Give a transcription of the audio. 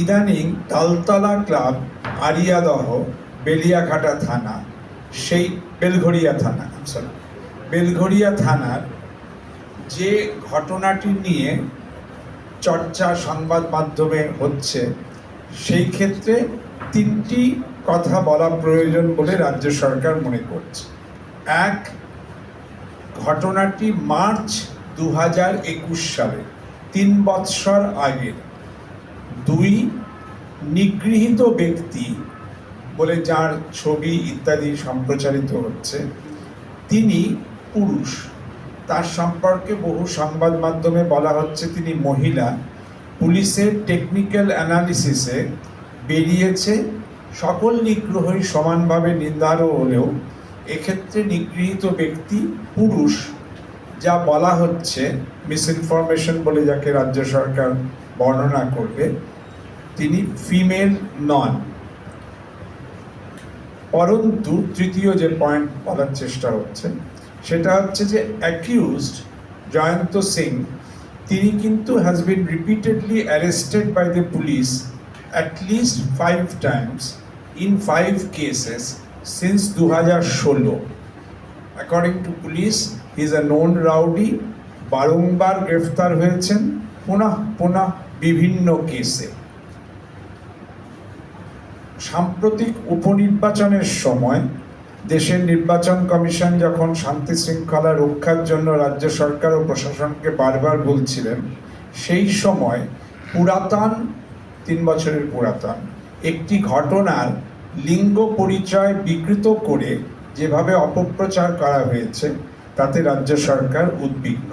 ইদানিং তালতলা ক্লাব, আরিয়াদহ, বেলিয়াঘাটা থানা, সেই বেলঘরিয়া থানার যে ঘটনাটি নিয়ে চর্চা সংবাদ মাধ্যমে হচ্ছে, সেই ক্ষেত্রে তিনটি কথা বলা প্রয়োজন বলে রাজ্য সরকার মনে করছে। এক, ঘটনাটি মার্চ 2021 সালে, 3 বৎসর আগের। দুই, নিগৃহীত ব্যক্তি বলে যার ছবি ইত্যাদি সম্প্রচারিত হচ্ছে, তিনি পুরুষ। তার সম্পর্কে বহু সংবাদ মাধ্যমে বলা হচ্ছে তিনি মহিলা। পুলিশের টেকনিক্যাল অ্যানালিসিসে বেরিয়েছে সকল নিগ্রহই সমানভাবে নিন্দারও হলেও এক্ষেত্রে নিগৃহীত ব্যক্তি পুরুষ। যা বলা হচ্ছে মিসইনফরমেশন বলে যাকে রাজ্য সরকার বর্ণনা করবে, তিনি ফিমেল নন। পরন্তু তৃতীয় যে পয়েন্ট বলার চেষ্টা হচ্ছে সেটা হচ্ছে যে অ্যাকিউজড জয়ন্ত সিং, তিনি কিন্তু has been repeatedly arrested by the police at least 5 times in 5 cases since 2016. According to police, he is a known rowdy, বারংবার গ্রেফতার হয়েছেন পুনঃ বিভিন্ন কেসে। সাম্প্রতিক উপনির্বাচনের সময় দেশের নির্বাচন কমিশন যখন শান্তি শৃঙ্খলা রক্ষার জন্য রাজ্য সরকার ও প্রশাসনকে বারবার বলছিলেন, সেই সময় পুরাতন 3 বছরের পুরাতন একটি ঘটনার লিঙ্গ পরিচয় বিকৃত করে যেভাবে অপপ্রচার করা হয়েছে, তাতে রাজ্য সরকার উদ্বিগ্ন।